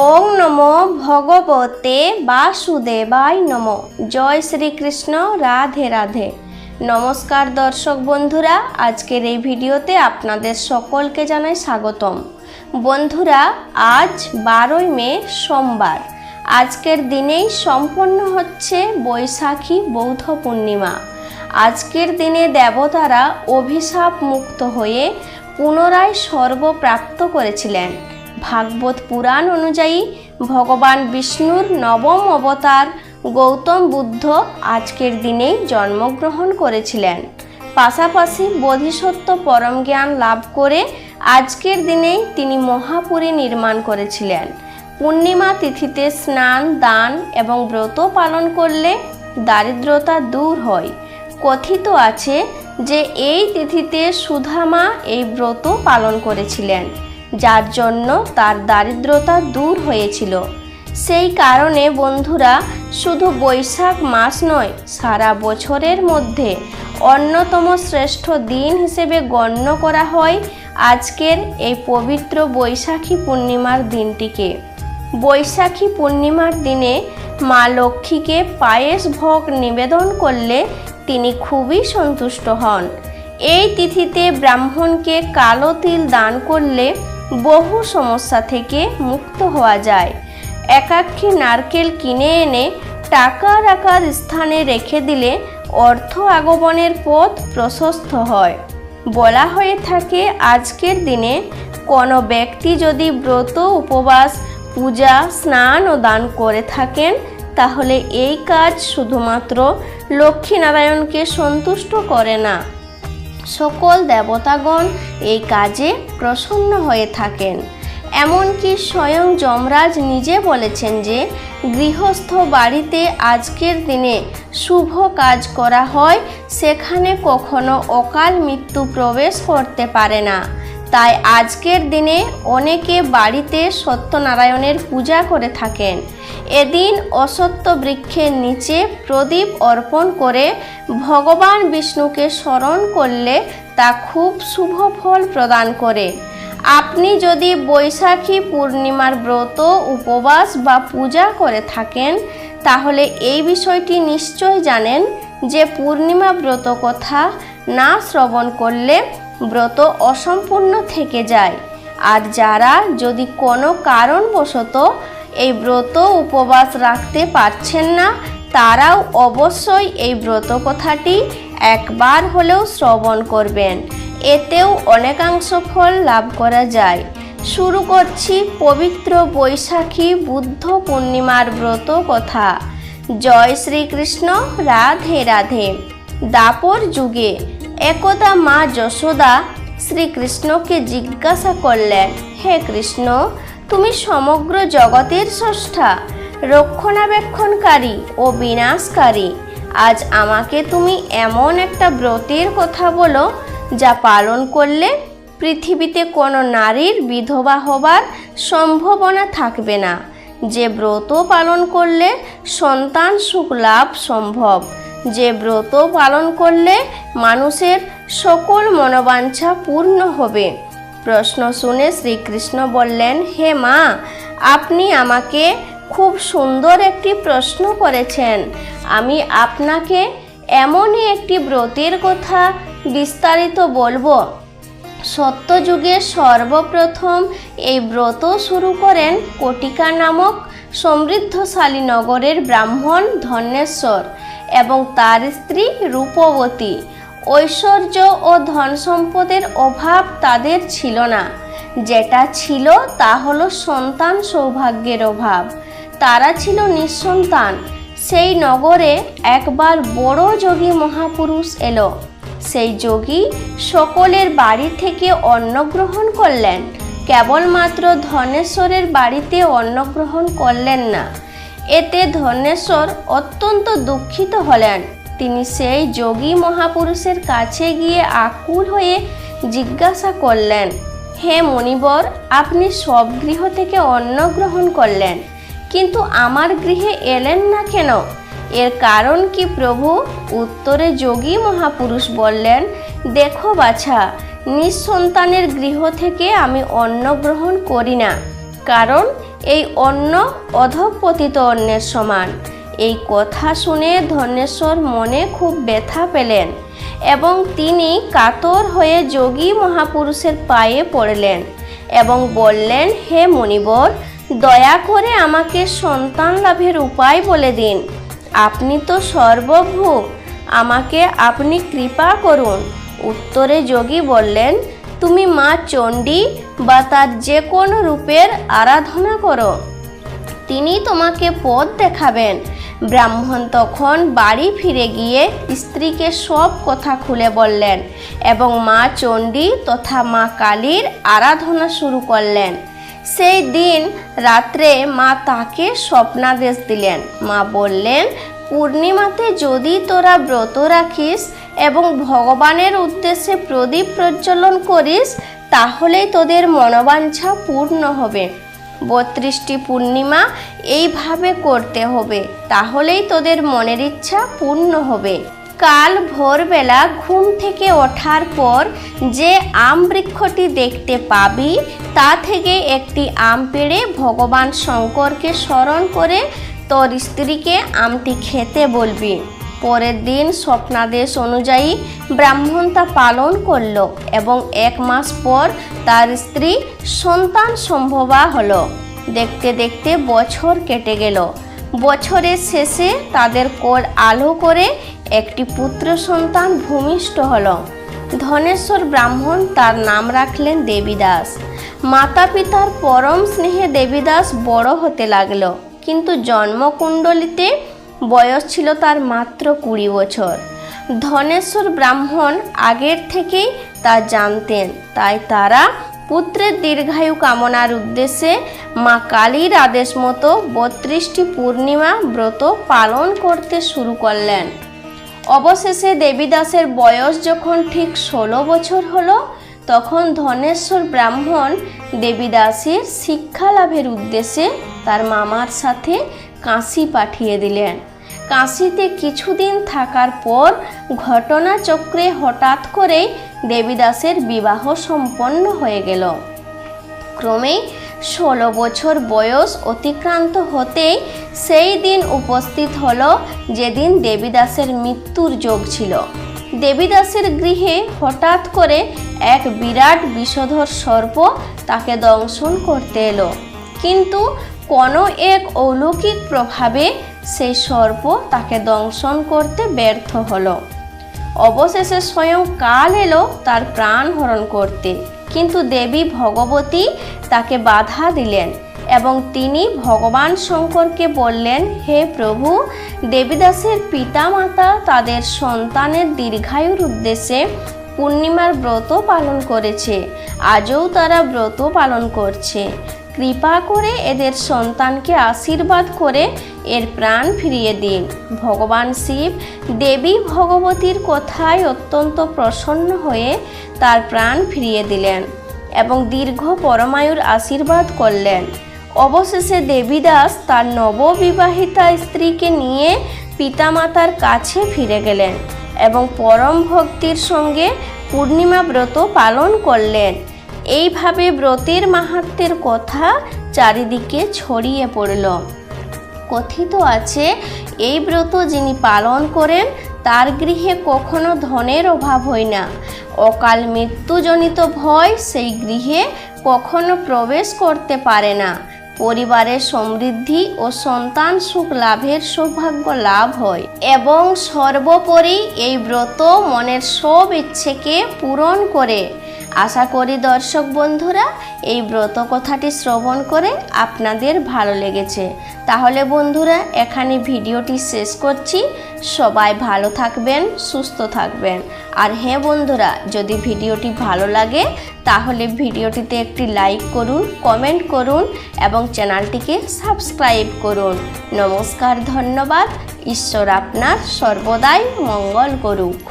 ওং নমো ভগবতে বাসুদেবায় নমো। জয় শ্রীকৃষ্ণ। রাধে রাধে। নমস্কার দর্শক বন্ধুরা, আজকের এই ভিডিওতে আপনাদের সকলকে জানাই স্বাগতম। বন্ধুরা, আজ 12ই মে সোমবার। আজকের দিনেই সম্পন্ন হচ্ছে বৈশাখী বৌদ্ধ পূর্ণিমা। আজকের দিনে দেবতারা অভিশাপ মুক্ত হয়ে পুনরায় স্বর্গ প্রাপ্ত করেছিলেন। ভাগবত পুরাণ অনুযায়ী ভগবান বিষ্ণুর নবম অবতার গৌতম বুদ্ধ আজকের দিনেই জন্মগ্রহণ করেছিলেন। পাশাপাশি বোধিসত্ত্ব পরম জ্ঞান লাভ করে আজকের দিনেই তিনি মহাপুরী নির্মাণ করেছিলেন। পূর্ণিমা তিথিতে স্নান, দান এবং ব্রত পালন করলে দারিদ্রতা দূর হয়। কথিত আছে যে এই তিথিতে সুদামা এই ব্রত পালন করেছিলেন, যার জন্য তার দারিদ্রতা দূর হয়েছিল। সেই কারণে বন্ধুরা, শুধু বৈশাখ মাস নয়, সারা বছরের মধ্যে অন্যতম শ্রেষ্ঠ দিন হিসেবে গণ্য করা হয় আজকের এই পবিত্র বৈশাখী পূর্ণিমার দিনটিকে। বৈশাখী পূর্ণিমার দিনে মা লক্ষ্মীকে পায়েস ভোগ নিবেদন করলে তিনি খুবই সন্তুষ্ট হন। এই তিথিতে ব্রাহ্মণকে কালো তিল দান করলে বহু সমস্যা থেকে মুক্ত হওয়া যায়। একাক্ষী নারকেল কিনে এনে টাকা রাখার স্থানে রেখে দিলে অর্থ আগমনের পথ প্রশস্ত হয়। বলা হয়ে থাকে আজকের দিনে কোনো ব্যক্তি যদি ব্রত, উপবাস, পূজা, স্নান ও দান করে থাকেন, তাহলে এই কাজ শুধুমাত্র লক্ষ্মীনারায়ণকে সন্তুষ্ট করে না, সকল দেবতাগণ এই কাজে প্রসন্ন হয়ে থাকেন। এমনকি স্বয়ং যমরাজ নিজে বলেছেন যে গৃহস্থ বাড়িতে আজকের দিনে শুভ কাজ করা হয়, সেখানে কখনো অকাল মৃত্যু প্রবেশ করতে পারে না। তাই আজকের দিনে অনেকে বাড়িতে সত্যনারায়ণের পূজা করে থাকেন। এদিন অশ্বত্থ বৃক্ষের নিচে প্রদীপ অর্পণ করে ভগবান বিষ্ণুকে স্মরণ করলে তা খুব শুভ ফল প্রদান করে। আপনি যদি বৈশাখী পূর্ণিমার ব্রত, উপবাস বা পূজা করে থাকেন, তাহলে এই বিষয়টি নিশ্চয় জানেন যে পূর্ণিমা ব্রত কথা না শ্রবণ করলে ব্রত অসম্পূর্ণ থেকে যায়। আর যারা যদি কোনো কারণবশত এই ব্রত, উপবাস রাখতে পারছেন না, তারাও অবশ্যই এই ব্রত কথাটি একবার হলেও শ্রবণ করবেন। এতেও অনেকাংশ ফল লাভ করা যায়। শুরু করছি পবিত্র বৈশাখী বুদ্ধ পূর্ণিমার ব্রত কথা। জয় শ্রীকৃষ্ণ। রাধে রাধে। দ্বাপর যুগে একদা মা যশোদা শ্রীকৃষ্ণকে জিজ্ঞাসা করলেন, হে কৃষ্ণ, তুমি সমগ্র জগতের স্রষ্টা, রক্ষণাবেক্ষণকারী ও বিনাশকারী। আজ আমাকে তুমি এমন একটা ব্রতের কথা বলো যা পালন করলে পৃথিবীতে কোনো নারীর বিধবা হবার সম্ভাবনা থাকবে না, যে ব্রত পালন করলে সন্তান সুখ লাভ সম্ভব, যে ব্রত পালন করলে মানুষের সকল মনোবাঞ্ছা পূর্ণ হবে। প্রশ্ন শুনে শ্রীকৃষ্ণ বললেন, হে মা, আপনি আমাকে খুব সুন্দর একটি প্রশ্ন করেছেন। আমি আপনাকে এমনই একটি ব্রতের কথা বিস্তারিত বলবো। সত্যযুগে সর্বপ্রথম এই ব্রত শুরু করেন কটিকা নামক সমৃদ্ধশালী নগরের ব্রাহ্মণ ধনেশ্বর এবং তার স্ত্রী রূপবতী। ঐশ্বর্য ও ধন সম্পদের অভাব তাদের ছিল না। যেটা ছিল তা হলো সন্তান সৌভাগ্যের অভাব। তারা ছিল নিঃসন্তান। সেই নগরে একবার বড় যোগী মহাপুরুষ এলো। সেই যোগী সকলের বাড়ি থেকে অন্ন গ্রহণ করলেন, কেবলমাত্র ধনেশ্বরের বাড়িতে অন্ন গ্রহণ করলেন না। এতে ধনেশ্বর অত্যন্ত দুঃখিত হলেন। তিনি সেই যোগী মহাপুরুষের কাছে গিয়ে আকুল হয়ে জিজ্ঞাসা করলেন, হে মণিবর, আপনি সব গৃহ থেকে অন্ন গ্রহণ করলেন, কিন্তু আমার গৃহে এলেন না কেন? এর কারণ কি প্রভু? উত্তরে যোগী মহাপুরুষ বললেন, দেখো বাছা, নিঃসন্তানের গৃহ থেকে আমি অন্ন গ্রহণ করি না, কারণ এই অন্ন অধঃপতিত অন্নের সমান। এই কথা শুনে ধনেশ্বর মনে খুব ব্যথা পেলেন এবং তিনি কাতর হয়ে যোগী মহাপুরুষের পায়ে পড়লেন এবং বললেন, হে মুনিবর, দয়া করে আমাকে সন্তান লাভের উপায় বলে দিন। আপনি তো সর্বভূ, আমাকে আপনি কৃপা করুন। উত্তরে যোগী বললেন, তুমি মা চণ্ডী বা তার যে কোনো রূপের আরাধনা করো, তিনি তোমাকে পথ দেখাবেন। ব্রাহ্মণ তখন বাড়ি ফিরে গিয়ে স্ত্রীকে সব কথা খুলে বললেন এবং মা চণ্ডী তথা মা কালীর আরাধনা শুরু করলেন। সেই দিন রাত্রে মা তাকে স্বপ্নাদেশ দিলেন। মা বললেন, পূর্ণিমাতে যদি তোরা ব্রত রাখিস এবং ভগবানের উদ্দেশ্যে প্রদীপ প্রজ্বলন করিস, তাহলেই তোদের মনোবাঞ্ছা পূর্ণ হবে। 32টি পূর্ণিমা এইভাবে করতে হবে, তাহলেই তোদের মনের ইচ্ছা পূর্ণ হবে। কাল ভোরবেলা ঘুম থেকে ওঠার পর যে আম বৃক্ষটি দেখতে পাবি, তা থেকে একটি আম পেড়ে ভগবান শঙ্করকে স্মরণ করে তোর স্ত্রীকে আমটি খেতে বলবি। পরের দিন স্বপ্নাদেশ অনুযায়ী ব্রাহ্মণ তা পালন করল এবং 1 মাস পর তার স্ত্রী সন্তান সম্ভবা হলো। দেখতে দেখতে বছর কেটে গেল। বছরের শেষে তাদের কোল আলো করে একটি পুত্র সন্তান ভূমিষ্ঠ হলো। ধনেশ্বর ব্রাহ্মণ তার নাম রাখলেন দেবীদাস। মাতা পিতার পরম স্নেহে দেবীদাস বড় হতে লাগলো, কিন্তু জন্মকুণ্ডলিতে বয়স ছিল তার মাত্র 20 বছর। ধনেশ্বর ব্রাহ্মণ আগের থেকেই তা জানতেন, তাই তারা পুত্রের দীর্ঘায়ু কামনার উদ্দেশ্যে মা কালীর আদেশ মতো 32টি পূর্ণিমা ব্রত পালন করতে শুরু করলেন। অবশেষে দেবীদাসের বয়স যখন ঠিক 16 বছর হলো, তখন ধনেশ্বর ব্রাহ্মণ দেবীদাসের শিক্ষা লাভের উদ্দেশ্যে তার মামার সাথে কাশী পাঠিয়ে দিলেন। কাশীতে কিছুদিন থাকার পর ঘটনাচক্রে হঠাৎ করেই দেবীদাসের বিবাহ সম্পন্ন হয়ে গেল। ক্রমেই 16 বছর বয়স অতিক্রান্ত হতেই সেই দিন উপস্থিত হলো যেদিন দেবীদাসের মৃত্যুর যোগ ছিল। দেবীদাসের গৃহে হঠাৎ করে এক বিরাট বিষধর সর্প তাকে দংশন করতে এলো, কিন্তু কোনো এক অলৌকিক প্রভাবে সেই সর্প তাকে দংশন করতে ব্যর্থ হলো। অবশেষে স্বয়ং কাল এলো তার প্রাণ হরণ করতে, কিন্তু দেবী ভগবতী তাকে বাধা দিলেন এবং তিনি ভগবান শঙ্করকে বললেন, হে প্রভু, দেবীদাসের পিতামাতা তাদের সন্তানের দীর্ঘায়ুর উদ্দেশ্যে পূর্ণিমার ব্রত পালন করেছে, আজও তারা ব্রত পালন করছে। কৃপা করে এদের সন্তানকে আশীর্বাদ করে এর প্রাণ ফিরিয়ে দিন। ভগবান শিব দেবী ভগবতীর কথায় অত্যন্ত প্রসন্ন হয়ে তার প্রাণ ফিরিয়ে দিলেন এবং দীর্ঘ পরমায়ুর আশীর্বাদ করলেন। অবশেষে দেবীদাস তার নববিবাহিতা স্ত্রীকে নিয়ে পিতামাতার কাছে ফিরে গেলেন এবং পরম ভক্তির সঙ্গে পূর্ণিমা ব্রত পালন করলেন। এইভাবে ব্রতের মাহাত্ম্যের কথা চারিদিকে ছড়িয়ে পড়ল। কথিত আছে, এই ব্রত যিনি পালন করেন তার গৃহে কখনো ধনের অভাব হয় না। অকাল মৃত্যুজনিত ভয় সেই গৃহে কখনো প্রবেশ করতে পারে না। পরিবারের সমৃদ্ধি ও সন্তান সুখ লাভের সৌভাগ্য লাভ হয় এবং সর্বোপরি এই ব্রত মনের সব ইচ্ছেকে পূরণ করে। আশা করি দর্শক বন্ধুরা এই ব্রত কথাটি শ্রবণ করে আপনাদের ভালো লেগেছে। তাহলে বন্ধুরা এখানে ভিডিওটি শেষ করছি। সবাই ভালো থাকবেন, সুস্থ থাকবেন। আর হ্যাঁ বন্ধুরা, যদি ভিডিওটি ভালো লাগে তাহলে ভিডিওটিতে একটি লাইক করুন, কমেন্ট করুন এবং চ্যানেলটিকে সাবস্ক্রাইব করুন। নমস্কার, ধন্যবাদ। ঈশ্বর আপনার সর্বদাই মঙ্গল করুক।